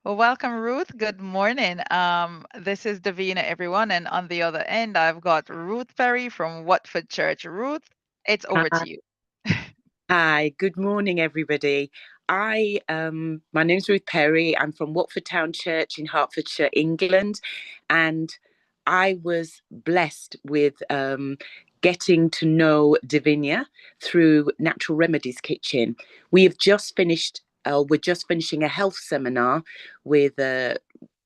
Well, welcome, Ruth. Good morning. This is Davina, everyone, and on the other end, I've got Ruth Perry from Watford Church. Ruth, it's over Hi, to you. hi, good morning, everybody. My name's Ruth Perry. I'm from Watford Town Church in Hertfordshire, England, and I was blessed with getting to know Divinia through Natural Remedies Kitchen. We have just finished. We're just finishing a health seminar with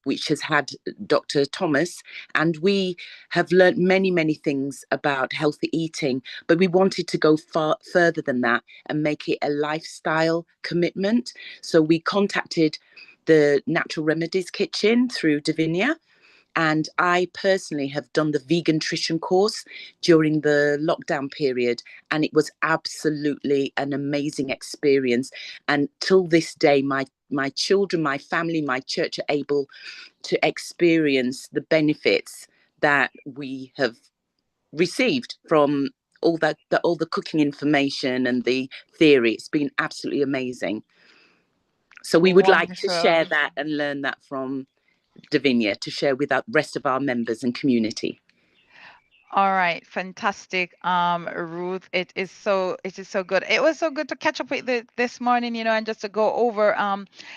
which has had Dr. Thomas, and we have learnt many, many things about healthy eating, but we wanted to go far further than that and make it a lifestyle commitment. So we contacted the Natural Remedies Kitchen through Divinia, and I personally have done the vegantrition course during the lockdown period, and it was absolutely an amazing experience. And till this day, my children, my family, my church are able to experience the benefits that we have received from all the cooking information and the theory. It's been absolutely amazing. So we would like to Wonderful. share that and learn that from Davinia to share with the rest of our members and community. All right, fantastic. Ruth, it is so good. It was so good to catch up with this morning, and just to go over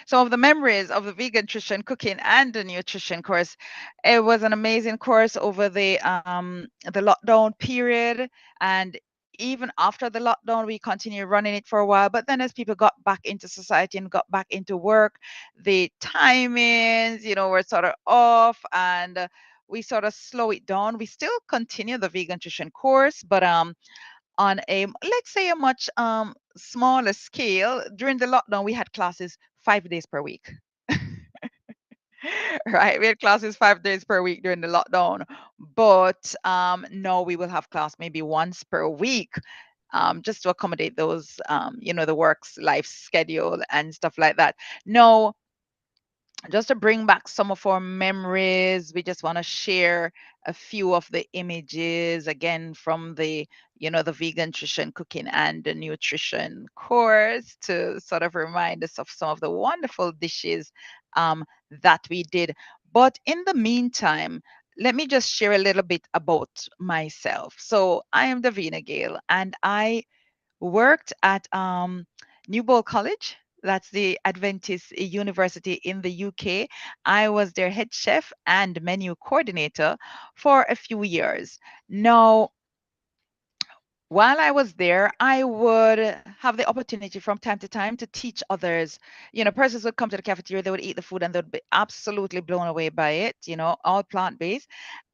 some of the memories of the vegan nutrition cooking and the nutrition course. It was an amazing course over the lockdown period, and even after the lockdown, we continued running it for a while. But then, as people got back into society and got back into work, the timings, were sort of off, and we sort of slow it down. We still continue the vegan nutrition course, but on a, let's say, a much smaller scale. During the lockdown, we had classes 5 days per week. Right, we had classes 5 days per week during the lockdown, but now we will have class maybe once per week, just to accommodate those, the work's life schedule and stuff like that. No, just to bring back some of our memories, we just want to share a few of the images again from the vegan nutrition cooking and the nutrition course to sort of remind us of some of the wonderful dishes that we did. But in the meantime, let me just share a little bit about myself. So I am Davina Gale, and I worked at Newbold College. That's the Adventist University in the UK. I was their head chef and menu coordinator for a few years. Now, while I was there, I would have the opportunity from time to time to teach others. Persons would come to the cafeteria, they would eat the food, and they'd be absolutely blown away by it, all plant based.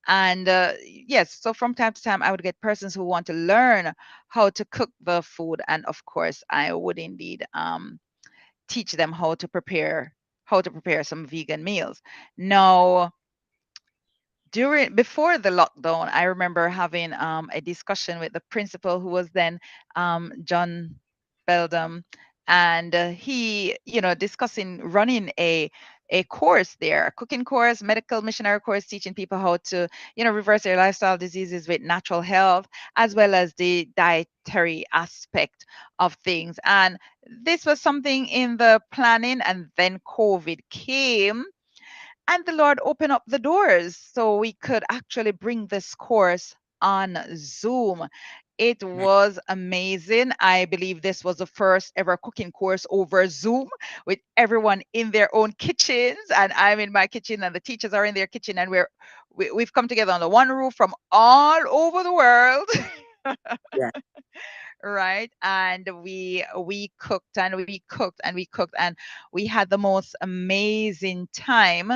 And yes, so from time to time, I would get persons who want to learn how to cook the food. And of course, I would indeed teach them how to prepare some vegan meals. Now, before the lockdown, I remember having a discussion with the principal, who was then John Beldam, and he, discussing running a course there, a cooking course, medical missionary course, teaching people how to, reverse their lifestyle diseases with natural health, as well as the dietary aspect of things. And this was something in the planning, and then COVID came, and the Lord opened up the doors so we could actually bring this course on Zoom. It was amazing. I believe this was the first ever cooking course over Zoom, with everyone in their own kitchens, and I'm in my kitchen, and the teachers are in their kitchen, and we've come together under one roof from all over the world. Yeah. Right, and we cooked and we cooked and we cooked, and we had the most amazing time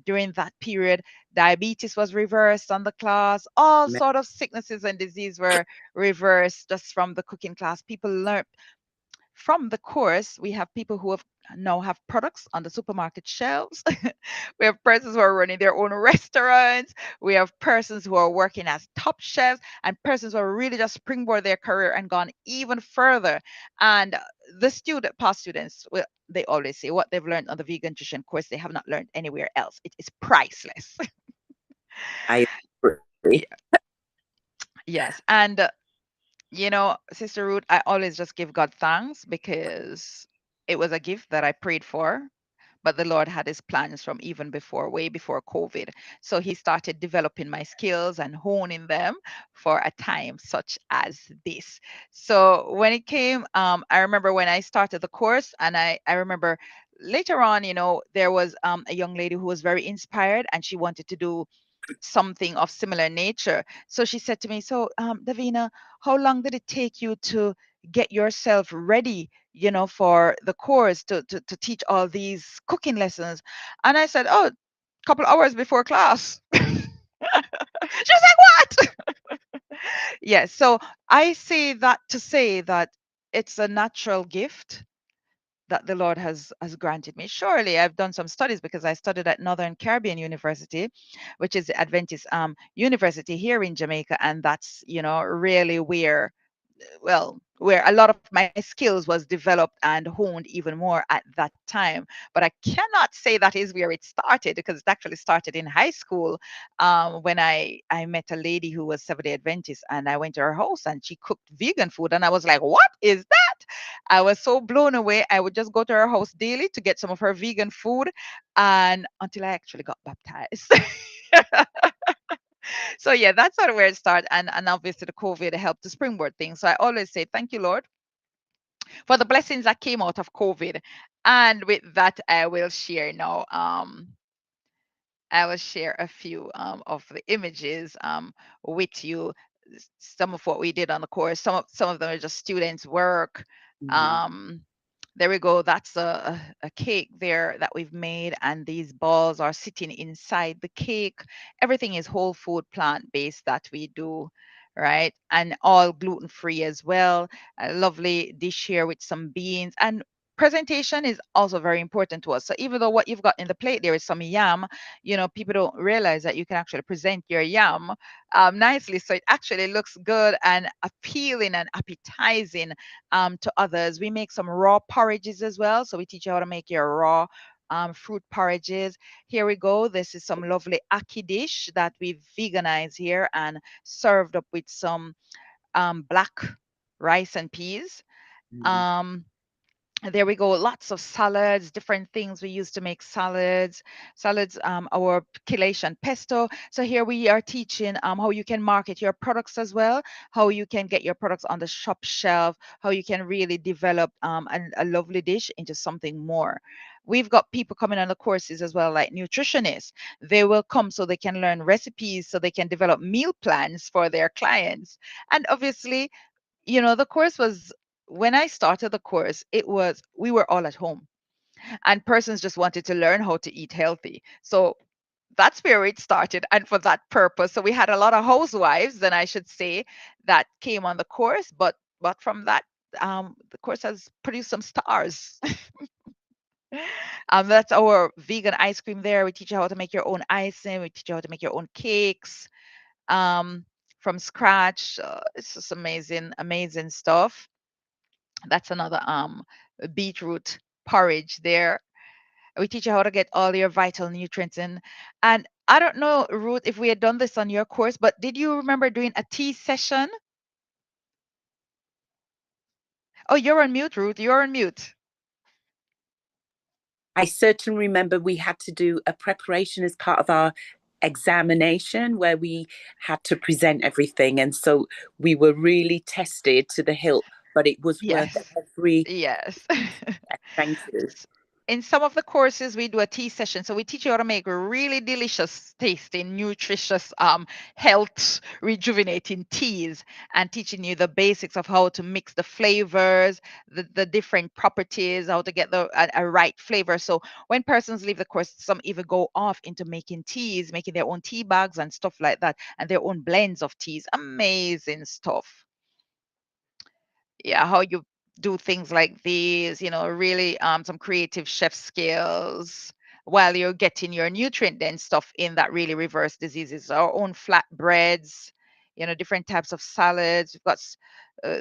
during that period. Diabetes was reversed on the class, all sort of sicknesses and disease were reversed just from the cooking class. People learned from the course. We have people who now have products on the supermarket shelves. We have persons who are running their own restaurants. We have persons who are working as top chefs, and persons who are really just springboard their career and gone even further. And the past students, well, they always say what they've learned on the vegan nutrition course they have not learned anywhere else. It is priceless. I agree. Yeah. Yes, and Sister Ruth, I always just give God thanks, because it was a gift that I prayed for, but the Lord had his plans from even before, way before COVID. So he started developing my skills and honing them for a time such as this. So when it came, I remember when I started the course, and I remember later on, there was a young lady who was very inspired and she wanted to do something of similar nature. So she said to me, "So, Davina, how long did it take you to get yourself ready, for the course to teach all these cooking lessons?" And I said, "Oh, a couple hours before class." She was like, "What?" Yes. So I say that to say that it's a natural gift that the Lord has granted me. Surely I've done some studies because I studied at Northern Caribbean University, which is the Adventist university here in Jamaica, and that's really where a lot of my skills was developed and honed even more at that time. But I cannot say that is where it started, because it actually started in high school, when I met a lady who was Seventh-day Adventist, and I went to her house and she cooked vegan food, and I was like, "What is that?" I was so blown away. I would just go to her house daily to get some of her vegan food, and until I actually got baptized. So yeah, that's sort of where it started, and obviously the COVID helped to springboard things. So I always say thank you, Lord, for the blessings that came out of COVID. And with that, I will share a few of the images with you. Some of what we did on the course. Some of them are just students' work. Mm-hmm. Um, there we go. That's a cake there that we've made, and these balls are sitting inside the cake. Everything is whole food, plant based that we do, right? And all gluten free as well. A lovely dish here with some beans, and presentation is also very important to us. So even though what you've got in the plate there is some yam, people don't realize that you can actually present your yam nicely, so it actually looks good and appealing and appetizing to others. We make some raw porridges as well, so we teach you how to make your raw fruit porridges. Here we go. This is some lovely aki dish that we've veganized here and served up with some black rice and peas. Mm-hmm. Um, there we go. Lots of salads, different things we use to make salads, our quiche and pesto. So here we are teaching how you can market your products as well, how you can get your products on the shop shelf, how you can really develop a lovely dish into something more. We've got people coming on the courses as well, like nutritionists. They will come so they can learn recipes, so they can develop meal plans for their clients. And obviously, the course was, when I started the course, it was, we were all at home and persons just wanted to learn how to eat healthy. So that's where it started. And for that purpose, so we had a lot of housewives, then I should say, that came on the course. But from that, the course has produced some stars. That's our vegan ice cream there. We teach you how to make your own icing. We teach you how to make your own cakes um, from scratch. It's just amazing, amazing stuff. That's another beetroot porridge there. We teach you how to get all your vital nutrients in. And I don't know, Ruth, if we had done this on your course, but did you remember doing a tea session? Oh, you're on mute, Ruth. You're on mute. I certainly remember we had to do a preparation as part of our examination where we had to present everything. And so we were really tested to the hilt, but it was worth Yes. every. Yes. Thank you. In some of the courses we do a tea session, so we teach you how to make really delicious tasting, nutritious, health rejuvenating teas, and teaching you the basics of how to mix the flavors, the different properties, how to get a right flavor. So when persons leave the course, some even go off into making teas, making their own tea bags and stuff like that, and their own blends of teas. Amazing stuff. Yeah, how you do things like these, really some creative chef skills while you're getting your nutrient dense stuff in that really reverse diseases. Our own flatbreads, different types of salads. We've got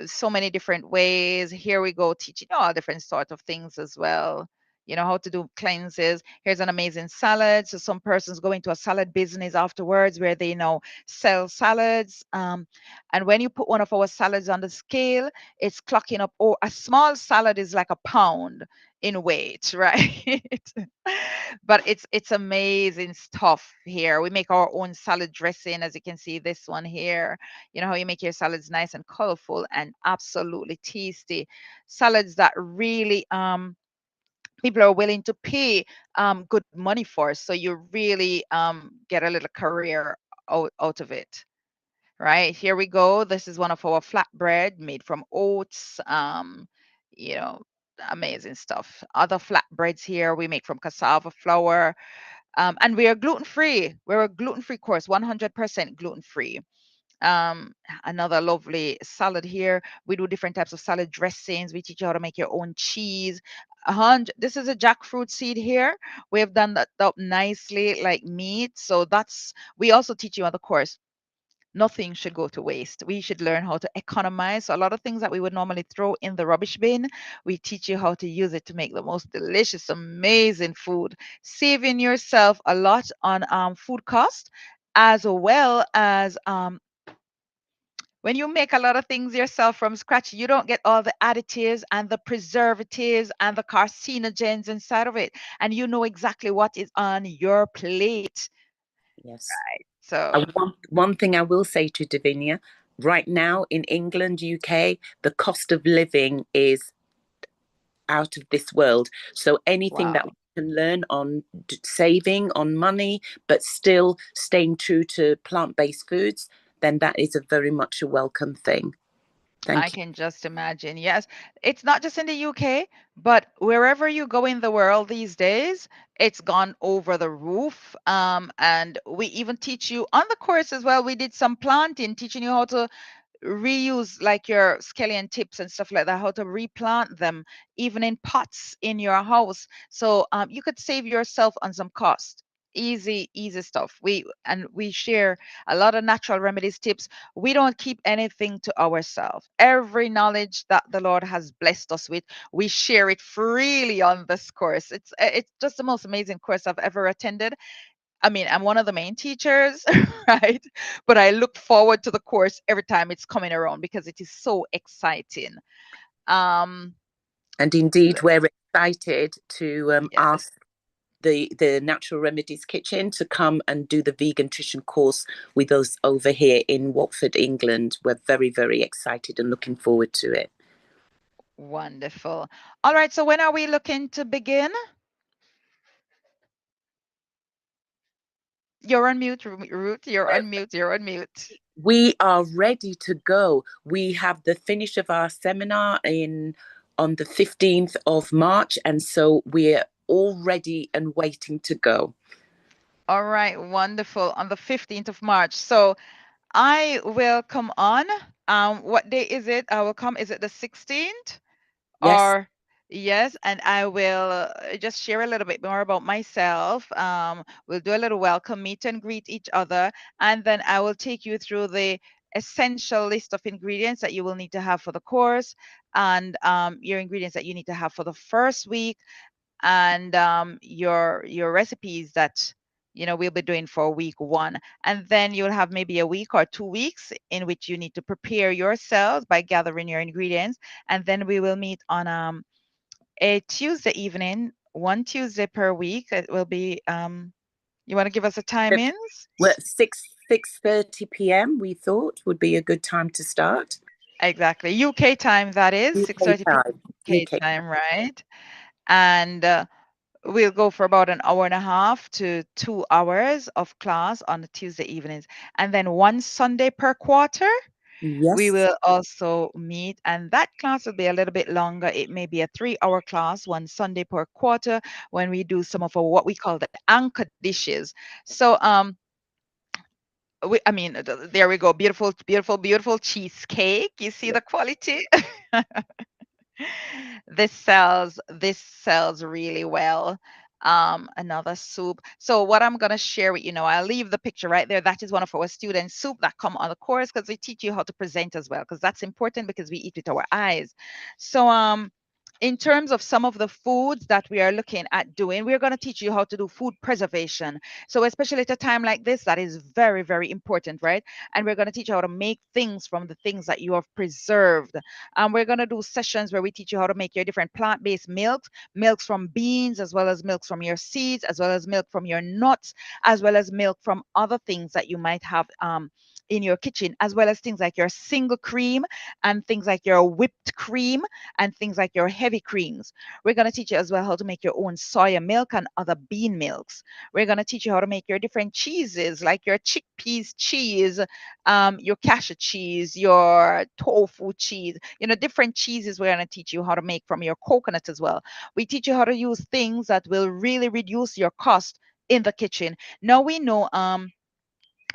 so many different ways. Here we go, teaching all different sort of things as well. you know, how to do cleanses. Here's an amazing salad. So some persons go into a salad business afterwards where they now sell salads. And when you put one of our salads on the scale, it's clocking up. Oh, a small salad is like a pound in weight, right? But it's amazing stuff here. We make our own salad dressing, as you can see this one here. You know how you make your salads nice and colorful and absolutely tasty. Salads that really people are willing to pay good money for. So you really get a little career out of it. Right, here we go. This is one of our flatbread made from oats. You know, amazing stuff. Other flatbreads here we make from cassava flour. And we are gluten free. We're a gluten free course, 100% gluten free. Um, Another lovely salad here. We do different types of salad dressings. We teach you how to make your own cheese. This is a jackfruit seed here. We have done that up nicely like meat. So that's, we also teach you on the course, nothing should go to waste. We should learn how to economize. So a lot of things that we would normally throw in the rubbish bin, we teach you how to use it to make the most delicious, amazing food, saving yourself a lot on food cost, as well as when you make a lot of things yourself from scratch, you don't get all the additives and the preservatives and the carcinogens inside of it. And you know exactly what is on your plate. Yes. So, And one thing I will say to Davinia, right now in England, UK, the cost of living is out of this world. So anything that wow. we can learn on saving on money, but still staying true to plant-based foods, then that is a very much a welcome thing. I Thank you. can just imagine. Yes, it's not just in the UK, but wherever you go in the world these days, it's gone over the roof. And we even teach you on the course as well. We did some planting, teaching you how to reuse like your scallion tips and stuff like that, how to replant them even in pots in your house. So you could save yourself on some cost. Easy stuff. We share a lot of natural remedies tips. We don't keep anything to ourselves. Every knowledge that the Lord has blessed us with, we share it freely on this course. It's just the most amazing course I've ever attended. I mean, I'm one of the main teachers, right? But I look forward to the course every time it's coming around because it is so exciting. Um, And indeed, we're excited to yes, ask the Natural Remedies Kitchen to come and do the vegantrition course with us over here in Watford, England. We're very, very excited and looking forward to it. wonderful. All right, so when are we looking to begin? You're on mute, Ruth. You're on mute. You're on mute. We are ready to go. We have the finish of our seminar in on the 15th of March, and so we're all ready and waiting to go. All right, wonderful. On the 15th of March. So I will come on. What day is it? I will come. Is it the 16th? Yes, Or yes, and I will just share a little bit more about myself. We'll do a little welcome meet and greet each other, and then I will take you through the essential list of ingredients that you will need to have for the course, and your ingredients that you need to have for the first week, and your recipes that we'll be doing for week one, and then you'll have maybe a week or 2 weeks in which you need to prepare yourselves by gathering your ingredients, and then we will meet on a Tuesday evening, one Tuesday per week. It will be you want to give us a timings? we're at 6:30 p.m. We thought would be a good time to start. Exactly, UK time, that is UK 6:30 p.m. time. UK UK. time, right? And we'll go for about an hour and a half to 2 hours of class on the Tuesday evenings. And then one Sunday per quarter, we Yes. will also meet. And that class will be a little bit longer. It may be a 3 hour class, one Sunday per quarter, when we do some of our what we call the anchor dishes. So I mean, there we go. Beautiful, beautiful, beautiful cheesecake. You see the quality? This sells really well. Another soup. So what I'm gonna share with you now, I'll leave the picture right there. That is one of our students' soup that come on the course because we teach you how to present as well, because that's important because we eat with our eyes. So in terms of some of the foods that we are looking at doing, we're going to teach you how to do food preservation. So, especially at a time like this, that is very, very important, right? And we're going to teach you how to make things from the things that you have preserved. We're going to do sessions where we teach you how to make your different plant based milks, milks from beans, as well as milks from your seeds, as well as milk from your nuts, as well as milk from other things that you might have in your kitchen, as well as things like your single cream and things like your whipped cream and things like your heavy creams. We're going to teach you as well how to make your own soya milk and other bean milks. We're going to teach you how to make your different cheeses, like your chickpeas cheese, your cashew cheese, your tofu cheese, different cheeses we're going to teach you how to make from your coconut as well. We teach you how to use things that will really reduce your cost in the kitchen. Now we know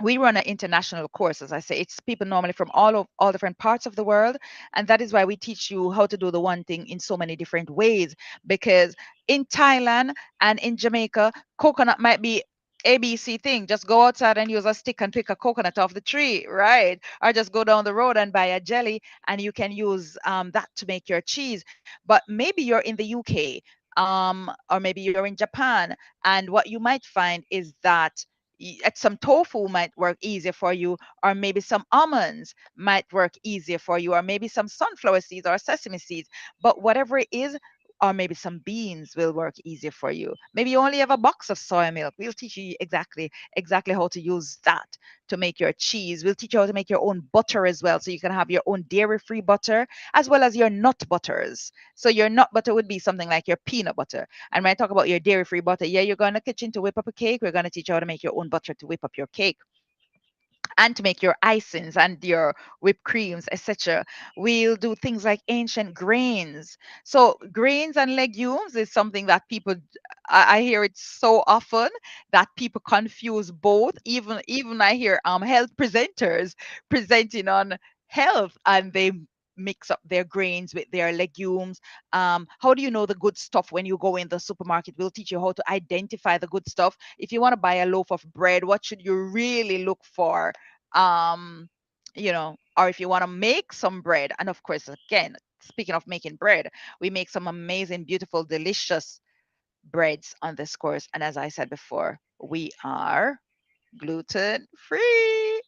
we run an international course. As I say, it's people normally from all different parts of the world, and that is why we teach you how to do the one thing in so many different ways. Because in Thailand and in Jamaica, coconut might be ABC thing. Just go outside and use a stick and pick a coconut off the tree, right? Or just go down the road and buy a jelly, and you can use that to make your cheese. But maybe you're in the UK, or maybe you're in Japan, and what you might find is that some tofu might work easier for you, or maybe some almonds might work easier for you, or maybe some sunflower seeds or sesame seeds. But whatever it is, or maybe some beans will work easier for you. Maybe you only have a box of soy milk. We'll teach you exactly how to use that to make your cheese. We'll teach you how to make your own butter as well, so you can have your own dairy-free butter as well as your nut butters. So your nut butter would be something like your peanut butter. And when I talk about your dairy-free butter, yeah, you're going to the kitchen to whip up a cake. We're going to teach you how to make your own butter to whip up your cake and to make your icings and your whipped creams, etc. We'll do things like ancient grains. So grains and legumes is something that people, I hear it so often that people confuse both. Even I hear health presenters presenting on health, and they mix up their grains with their legumes. How do you know the good stuff when you go in the supermarket? We'll teach you how to identify the good stuff. If you want to buy a loaf of bread, what should you really look for? um or if you want to make some bread. And of course, again, speaking of making bread, we make some amazing, beautiful, delicious breads on this course. And as I said before, we are gluten free.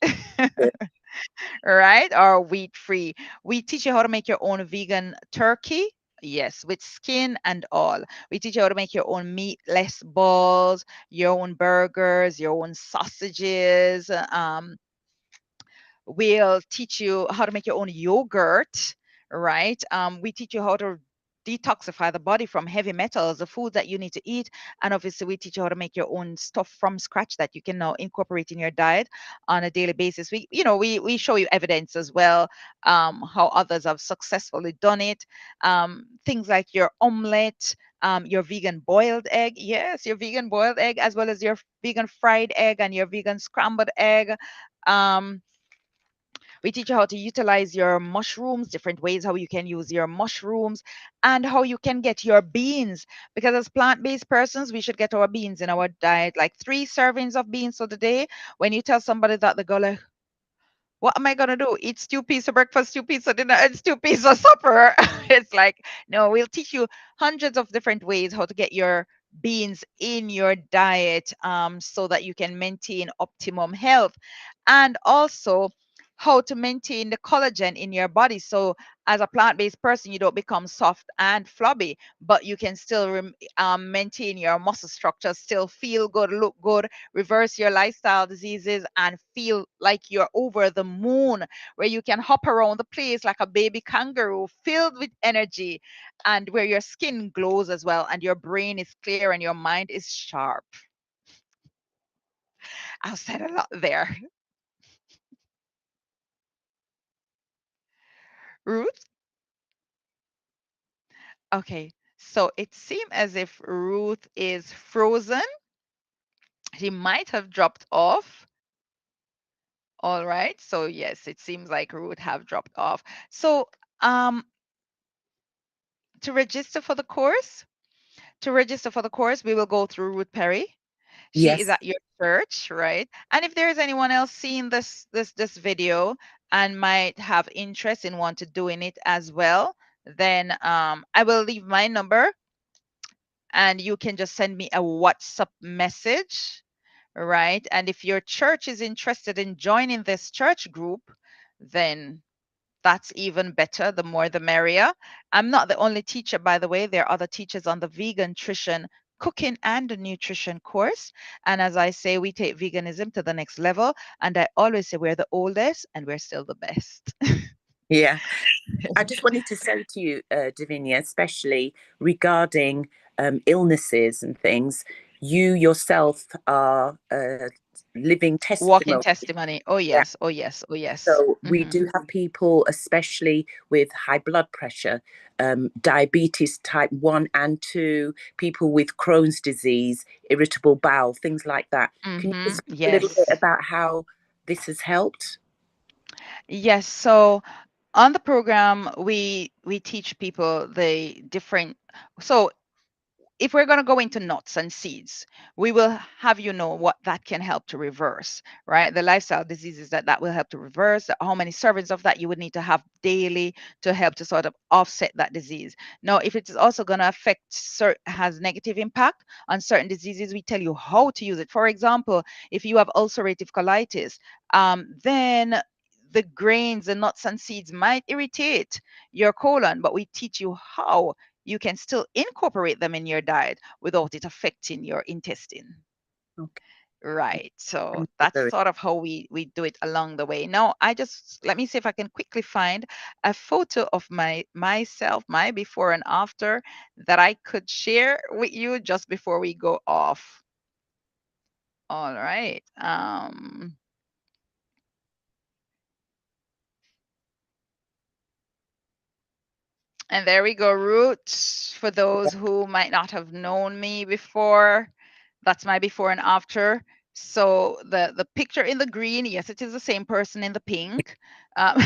Right? Or wheat free. We teach you how to make your own vegan turkey. Yes, with skin and all. We teach you how to make your own meatless balls, your own burgers, your own sausages. We'll teach you how to make your own yogurt, right? We teach you how to detoxify the body from heavy metals, the food that you need to eat. And obviously, we teach you how to make your own stuff from scratch that you can now incorporate in your diet on a daily basis. We show you evidence as well, how others have successfully done it. Things like your omelette, your vegan boiled egg. Yes, your vegan boiled egg, as well as your vegan fried egg and your vegan scrambled egg. Um, we teach you how to utilize your mushrooms, different ways how you can use your mushrooms, and how you can get your beans. Because as plant-based persons, we should get our beans in our diet, like 3 servings of beans for the day. When you tell somebody that, they go like, what am I gonna do? Eat stew peas for breakfast, stew peas for dinner, and stew peas for supper? It's like, no, we'll teach you hundreds of different ways how to get your beans in your diet, so that you can maintain optimum health, and also how to maintain the collagen in your body. So as a plant-based person, you don't become soft and flabby, but you can still maintain your muscle structure, still feel good, look good, reverse your lifestyle diseases, and feel like you're over the moon, where you can hop around the place like a baby kangaroo, filled with energy, and where your skin glows as well, and your brain is clear and your mind is sharp. I've said a lot there. Ruth? Okay. So it seemed as if Ruth is frozen. She might have dropped off. All right. So yes, it seems like Ruth have dropped off. So um to register for the course, we will go through Ruth Perry. She is Yes. at your church, right? And if there is anyone else seeing this video and might have interest in want to doing it as well, then I will leave my number and you can just send me a WhatsApp message, right? And if your church is interested in joining this church group, then that's even better. The more the merrier. I'm not the only teacher, by the way. There are other teachers on the vegantrition cooking and nutrition course. And as I say, we take veganism to the next level. And I always say we're the oldest and we're still the best. Yeah. I just wanted to say to you, Davinia, especially regarding illnesses and things, you yourself are a living Walking testimony. testimony. Oh, Yeah. yes. Oh, yes. Oh, yes. So we Mm-hmm. do have people, especially with high blood pressure, diabetes type 1 and 2, people with Crohn's disease, irritable bowel, things like that. Can you Mm-hmm. just speak a little bit Yes. about how this has helped? Yes. So on the program, we teach people the different. So if we're going to go into nuts and seeds, we will have you know what that can help to reverse, right? The lifestyle diseases that will help to reverse, how many servings of that you would need to have daily to help to sort of offset that disease. Now, if it is also going to affect, has negative impact on certain diseases, we tell you how to use it. For example, if you have ulcerative colitis, then the grains and nuts and seeds might irritate your colon, but we teach you how you can still incorporate them in your diet without it affecting your intestine. Okay, Right. So thank you that's very sort of how we do it along the way. Now, I just let me see if I can quickly find a photo of myself, my before and after that I could share with you just before we go off. All right. And there we go, Roots. For those who might not have known me before, that's my before and after. So the picture in the green, yes, it is the same person in the pink. Um,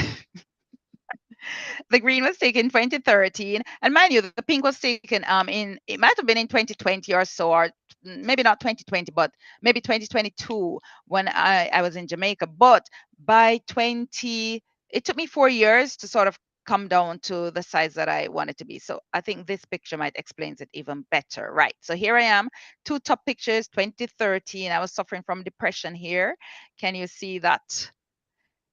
the green was taken in 2013, and mind you, the pink was taken in, it might have been in 2020 or so, or maybe not 2020, but maybe 2022 when I was in Jamaica. But by 20, it took me 4 years to sort of come down to the size that I wanted to be. So I think this picture might explains it even better. Right. So here I am, two top pictures, 2013. I was suffering from depression here. Can you see that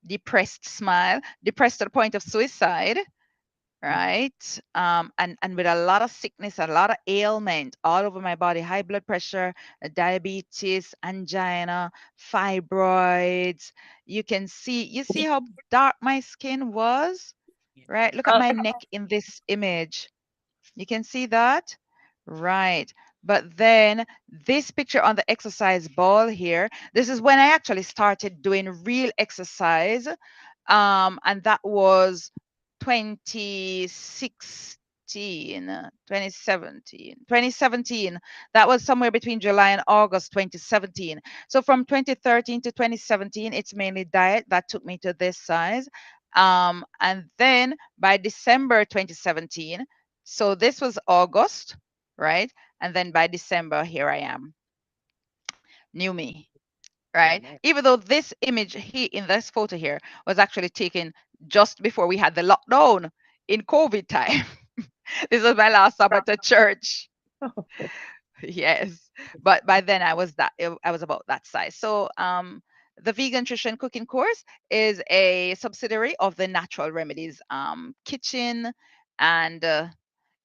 depressed smile? Depressed to the point of suicide, right? And with a lot of sickness, a lot of ailment all over my body, high blood pressure, diabetes, angina, fibroids. You see how dark my skin was, right? Look at my neck in this image. You can see that? Right. But then this picture on the exercise ball here, this is when I actually started doing real exercise. And that was 2016, 2017. That was somewhere between July and August 2017. So from 2013 to 2017, it's mainly diet that took me to this size. And then by December 2017, so this was August, right? And then by December, here I am. New me, right? much. Even though this image here in this photo here was actually taken just before we had the lockdown in COVID time. This was my last Sabbath at church. Yes. But by then I was about that size. So the vegantrition cooking course is a subsidiary of the Natural Remedies kitchen, and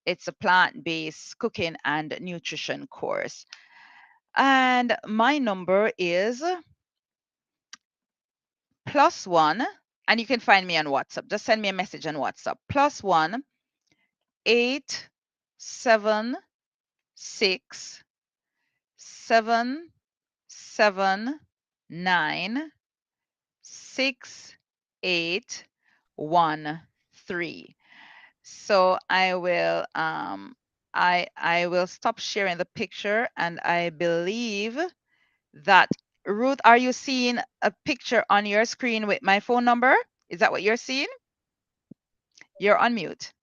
it's a plant-based cooking and nutrition course. And my number is +1, and you can find me on WhatsApp. Just send me a message on WhatsApp. +1 876 779 6813. So I will stop sharing the picture, and I believe that, Ruth, are you seeing a picture on your screen with my phone number? Is that what you're seeing? You're on mute.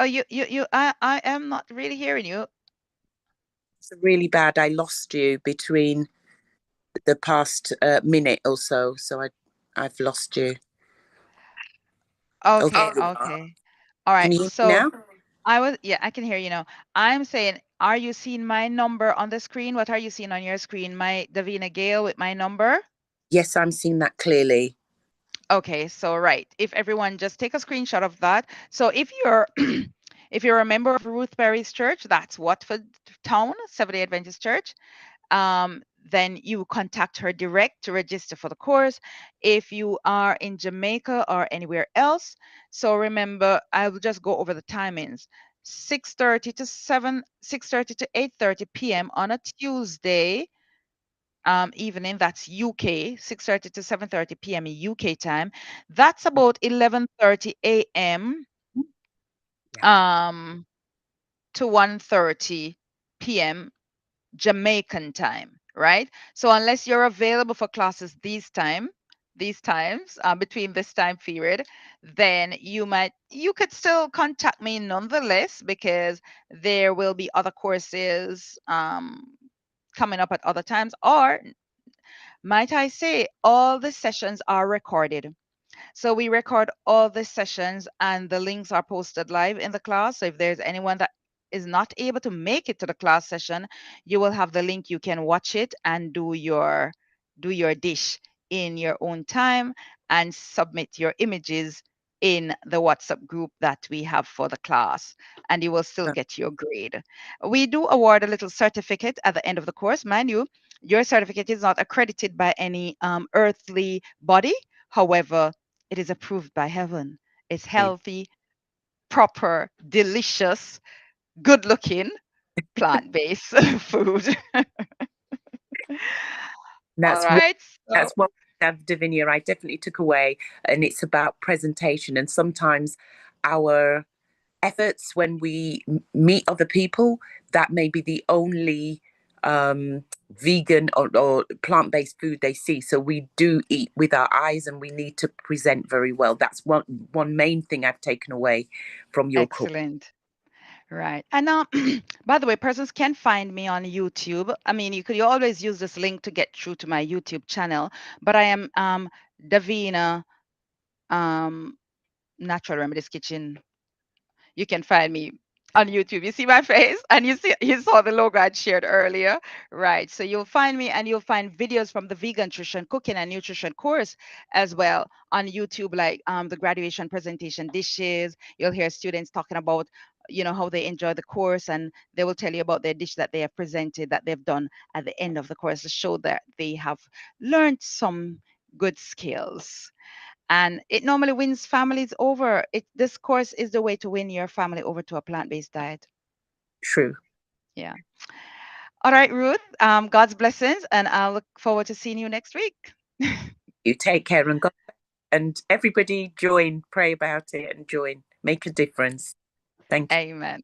Oh, I am not really hearing you. It's really bad. I lost you between. the past minute or so. So I've lost you. Oh, Okay, there we are. okay. All Can right. you hear me So now? yeah, I can hear you now. I'm saying, are you seeing my number on the screen? What are you seeing on your screen? My Davina Gale with my number? Yes, I'm seeing that clearly. Okay, so right. If everyone just take a screenshot of that. So if you're if you're a member of Ruth Berry's church, that's Watford Town, Seventh-day Adventist Church, then you contact her direct to register for the course. If you are in Jamaica or anywhere else, so remember, I will just go over the timings. 6:30 to 6:30 to 8:30 p.m. on a Tuesday evening. That's UK, 6:30 to 7:30 p.m. UK time. That's about 11:30 a.m. Yeah. Um, to 1:30 p.m. Jamaican time, right? So unless you're available for classes these times between this time period, then you could still contact me nonetheless, because there will be other courses coming up at other times. Or might I say, all the sessions are recorded. So we record all the sessions and the links are posted live in the class. So if there's anyone that is not able to make it to the class session, you will have the link. You can watch it and do your dish in your own time and submit your images in the WhatsApp group that we have for the class, and you will still get your grade. We do award a little certificate at the end of the course. Mind you, your certificate is not accredited by any earthly body. However, it is approved by heaven. It's healthy, proper, delicious, good looking, plant based food. All That's what right. So, that's what Davinia I definitely took away, and it's about presentation. And sometimes our efforts when we meet other people, that may be the only vegan or plant-based food they see. So we do eat with our eyes, and we need to present very well. That's one main thing I've taken away from your course. excellent. Right. And now, by the way, persons can find me on YouTube. I mean, you always use this link to get through to my YouTube channel, but I am Davina um, Natural Remedies Kitchen. You can find me on YouTube. You see my face, and you saw the logo I shared earlier, right? So you'll find me, and you'll find videos from the vegantrition cooking and nutrition course as well on YouTube, like the graduation presentation dishes. You'll hear students talking about how they enjoy the course, and they will tell you about their dish that they have presented, that they've done at the end of the course, to show that they have learned some good skills, and it normally wins families over. This course is the way to win your family over to a plant-based diet. True. Yeah. All right, Ruth. God's blessings, and I'll look forward to seeing you next week. You take care, and God, and everybody join, pray about it, and join, make a difference. Thank you. Amen.